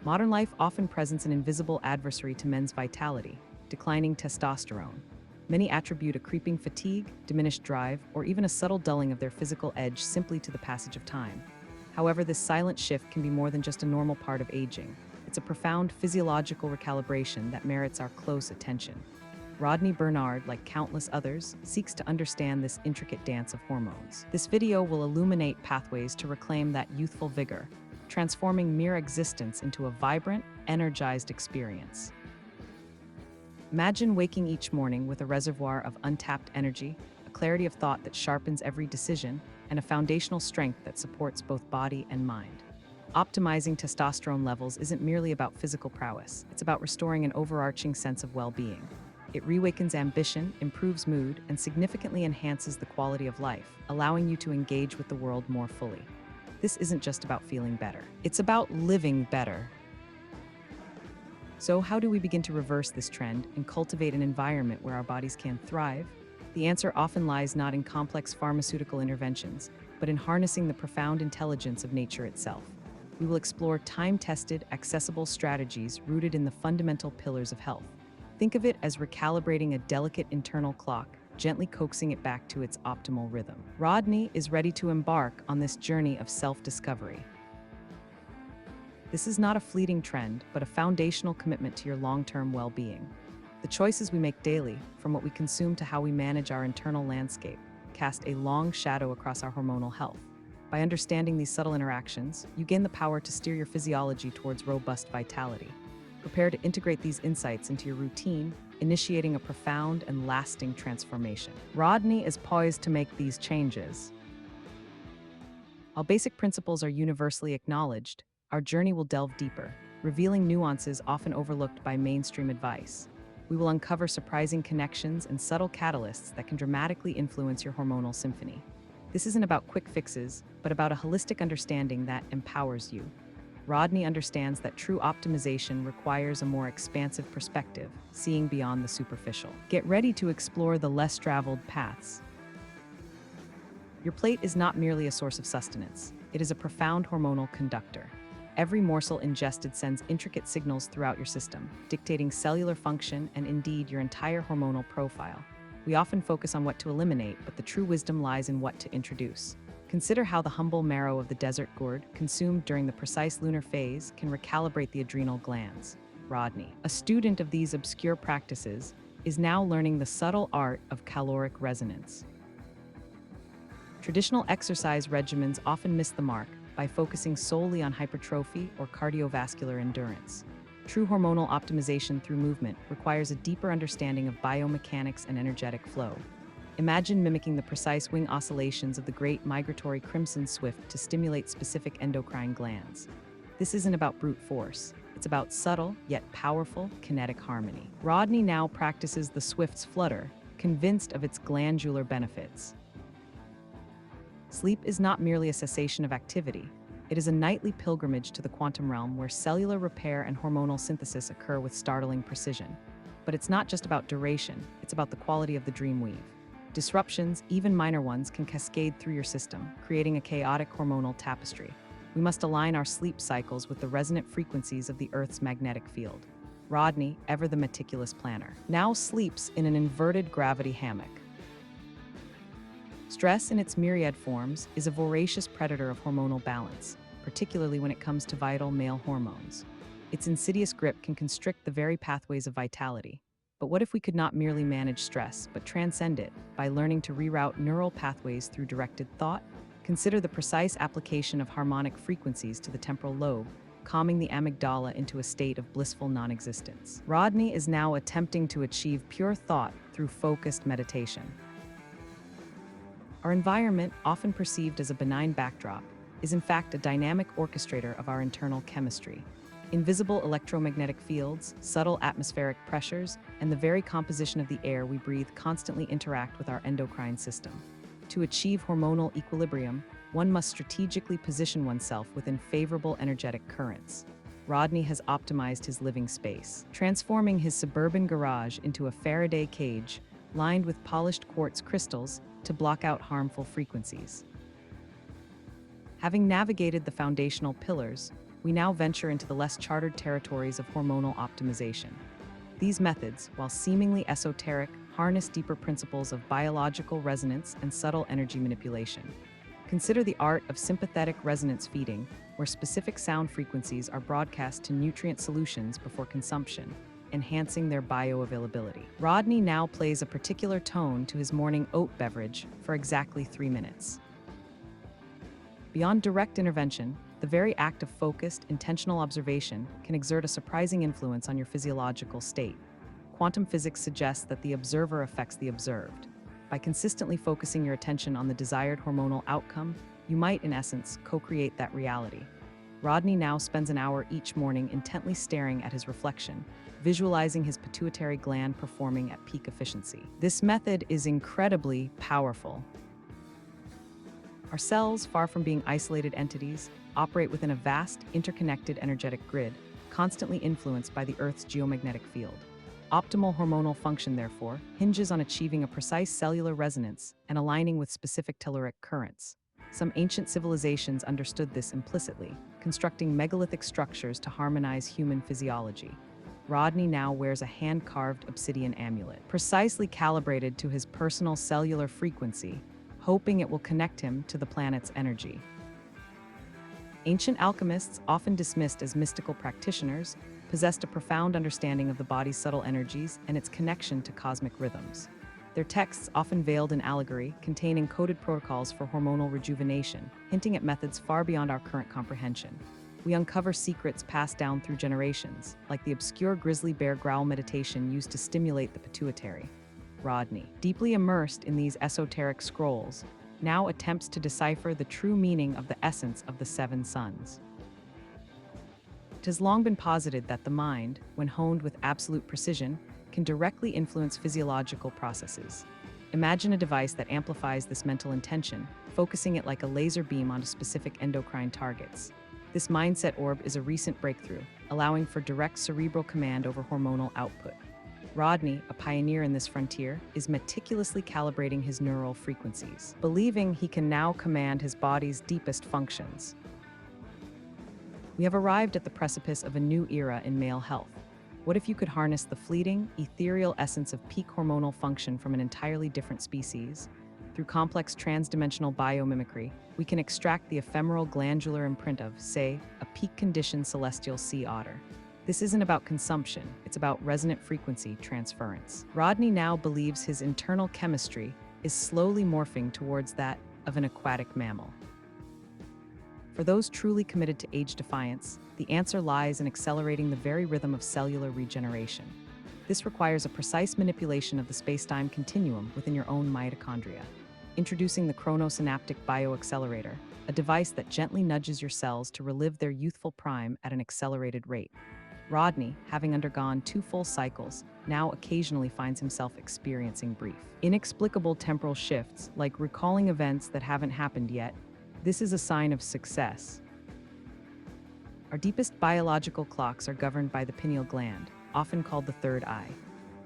Modern life often presents an invisible adversary to men's vitality, declining testosterone. Many attribute a creeping fatigue, diminished drive, or even a subtle dulling of their physical edge simply to the passage of time. However, this silent shift can be more than just a normal part of aging. It's a profound physiological recalibration that merits our close attention. Rodney Bernard, like countless others, seeks to understand this intricate dance of hormones. This video will illuminate pathways to reclaim that youthful vigor, transforming mere existence into a vibrant, energized experience. Imagine waking each morning with a reservoir of untapped energy, a clarity of thought that sharpens every decision, and a foundational strength that supports both body and mind. Optimizing testosterone levels isn't merely about physical prowess, it's about restoring an overarching sense of well-being. It reawakens ambition, improves mood, and significantly enhances the quality of life, allowing you to engage with the world more fully. This isn't just about feeling better, it's about living better. So, how do we begin to reverse this trend and cultivate an environment where our bodies can thrive? The answer often lies not in complex pharmaceutical interventions, but in harnessing the profound intelligence of nature itself. We will explore time-tested, accessible strategies rooted in the fundamental pillars of health. Think of it as recalibrating a delicate internal clock, gently coaxing it back to its optimal rhythm. Rodney is ready to embark on this journey of self-discovery. This is not a fleeting trend, but a foundational commitment to your long-term well-being. The choices we make daily, from what we consume to how we manage our internal landscape, cast a long shadow across our hormonal health. By understanding these subtle interactions, you gain the power to steer your physiology towards robust vitality. Prepare to integrate these insights into your routine, initiating a profound and lasting transformation. Rodney is poised to make these changes. While basic principles are universally acknowledged, our journey will delve deeper, revealing nuances often overlooked by mainstream advice. We will uncover surprising connections and subtle catalysts that can dramatically influence your hormonal symphony. This isn't about quick fixes, but about a holistic understanding that empowers you. Rodney understands that true optimization requires a more expansive perspective, seeing beyond the superficial. Get ready to explore the less traveled paths. Your plate is not merely a source of sustenance, it is a profound hormonal conductor. Every morsel ingested sends intricate signals throughout your system, dictating cellular function and indeed your entire hormonal profile. We often focus on what to eliminate, but the true wisdom lies in what to introduce. Consider how the humble marrow of the desert gourd, consumed during the precise lunar phase, can recalibrate the adrenal glands. Rodney, a student of these obscure practices, is now learning the subtle art of caloric resonance. Traditional exercise regimens often miss the mark by focusing solely on hypertrophy or cardiovascular endurance. True hormonal optimization through movement requires a deeper understanding of biomechanics and energetic flow. Imagine mimicking the precise wing oscillations of the great migratory crimson swift to stimulate specific endocrine glands. This isn't about brute force. It's about subtle, yet powerful, kinetic harmony. Rodney now practices the swift's flutter, convinced of its glandular benefits. Sleep is not merely a cessation of activity. It is a nightly pilgrimage to the quantum realm where cellular repair and hormonal synthesis occur with startling precision. But it's not just about duration, it's about the quality of the dream weave. Disruptions, even minor ones, can cascade through your system, creating a chaotic hormonal tapestry. We must align our sleep cycles with the resonant frequencies of the Earth's magnetic field. Rodney, ever the meticulous planner, now sleeps in an inverted gravity hammock. Stress, in its myriad forms, is a voracious predator of hormonal balance, particularly when it comes to vital male hormones. Its insidious grip can constrict the very pathways of vitality. But what if we could not merely manage stress, but transcend it by learning to reroute neural pathways through directed thought? Consider the precise application of harmonic frequencies to the temporal lobe, calming the amygdala into a state of blissful non-existence. Rodney is now attempting to achieve pure thought through focused meditation. Our environment, often perceived as a benign backdrop, is in fact a dynamic orchestrator of our internal chemistry. Invisible electromagnetic fields, subtle atmospheric pressures, and the very composition of the air we breathe constantly interact with our endocrine system. To achieve hormonal equilibrium, one must strategically position oneself within favorable energetic currents. Rodney has optimized his living space, transforming his suburban garage into a Faraday cage lined with polished quartz crystals to block out harmful frequencies. Having navigated the foundational pillars, we now venture into the less charted territories of hormonal optimization. These methods, while seemingly esoteric, harness deeper principles of biological resonance and subtle energy manipulation. Consider the art of sympathetic resonance feeding, where specific sound frequencies are broadcast to nutrient solutions before consumption, enhancing their bioavailability. Rodney now plays a particular tone to his morning oat beverage for exactly 3 minutes. Beyond direct intervention, the very act of focused, intentional observation can exert a surprising influence on your physiological state. Quantum physics suggests that the observer affects the observed. By consistently focusing your attention on the desired hormonal outcome, you might, in essence, co-create that reality. Rodney now spends an hour each morning intently staring at his reflection, visualizing his pituitary gland performing at peak efficiency. This method is incredibly powerful. Our cells, far from being isolated entities, operate within a vast, interconnected energetic grid, constantly influenced by the Earth's geomagnetic field. Optimal hormonal function, therefore, hinges on achieving a precise cellular resonance and aligning with specific telluric currents. Some ancient civilizations understood this implicitly, constructing megalithic structures to harmonize human physiology. Rodney now wears a hand-carved obsidian amulet, precisely calibrated to his personal cellular frequency, hoping it will connect him to the planet's energy. Ancient alchemists, often dismissed as mystical practitioners, possessed a profound understanding of the body's subtle energies and its connection to cosmic rhythms. Their texts, often veiled in allegory, contain encoded protocols for hormonal rejuvenation, hinting at methods far beyond our current comprehension. We uncover secrets passed down through generations, like the obscure grizzly bear growl meditation used to stimulate the pituitary. Rodney, deeply immersed in these esoteric scrolls, now attempts to decipher the true meaning of the essence of the 7 suns. It has long been posited that the mind, when honed with absolute precision, can directly influence physiological processes. Imagine a device that amplifies this mental intention, focusing it like a laser beam onto specific endocrine targets. This mindset orb is a recent breakthrough, allowing for direct cerebral command over hormonal output. Rodney, a pioneer in this frontier, is meticulously calibrating his neural frequencies, believing he can now command his body's deepest functions. We have arrived at the precipice of a new era in male health. What if you could harness the fleeting, ethereal essence of peak hormonal function from an entirely different species? Through complex transdimensional biomimicry, we can extract the ephemeral glandular imprint of, say, a peak-conditioned celestial sea otter. This isn't about consumption, it's about resonant frequency transference. Rodney now believes his internal chemistry is slowly morphing towards that of an aquatic mammal. For those truly committed to age defiance, the answer lies in accelerating the very rhythm of cellular regeneration. This requires a precise manipulation of the space-time continuum within your own mitochondria. Introducing the chronosynaptic bioaccelerator, a device that gently nudges your cells to relive their youthful prime at an accelerated rate. Rodney, having undergone 2 full cycles, now occasionally finds himself experiencing brief, inexplicable temporal shifts, like recalling events that haven't happened yet. This is a sign of success. Our deepest biological clocks are governed by the pineal gland, often called the third eye.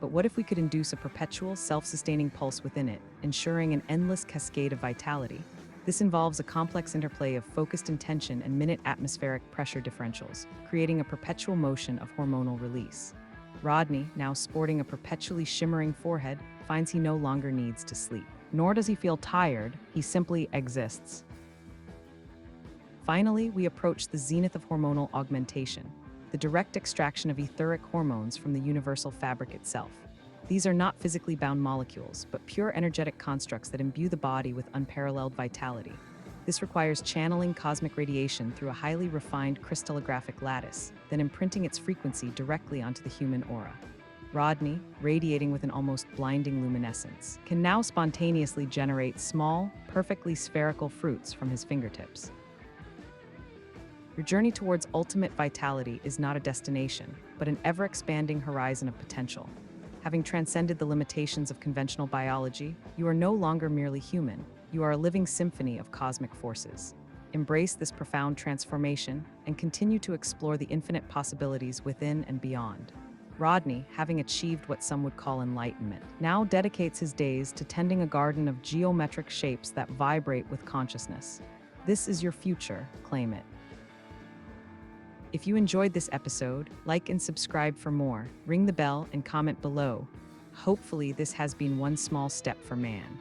But what if we could induce a perpetual, self-sustaining pulse within it, ensuring an endless cascade of vitality? This involves a complex interplay of focused intention and minute atmospheric pressure differentials, creating a perpetual motion of hormonal release. Rodney, now sporting a perpetually shimmering forehead, finds he no longer needs to sleep. Nor does he feel tired, he simply exists. Finally, we approach the zenith of hormonal augmentation, the direct extraction of etheric hormones from the universal fabric itself. These are not physically bound molecules, but pure energetic constructs that imbue the body with unparalleled vitality. This requires channeling cosmic radiation through a highly refined crystallographic lattice, then imprinting its frequency directly onto the human aura. Rodney, radiating with an almost blinding luminescence, can now spontaneously generate small, perfectly spherical fruits from his fingertips. Your journey towards ultimate vitality is not a destination, but an ever-expanding horizon of potential. Having transcended the limitations of conventional biology, you are no longer merely human. You are a living symphony of cosmic forces. Embrace this profound transformation and continue to explore the infinite possibilities within and beyond. Rodney, having achieved what some would call enlightenment, now dedicates his days to tending a garden of geometric shapes that vibrate with consciousness. This is your future, claim it. If you enjoyed this episode, like and subscribe for more, ring the bell and comment below. Hopefully, this has been one small step for man.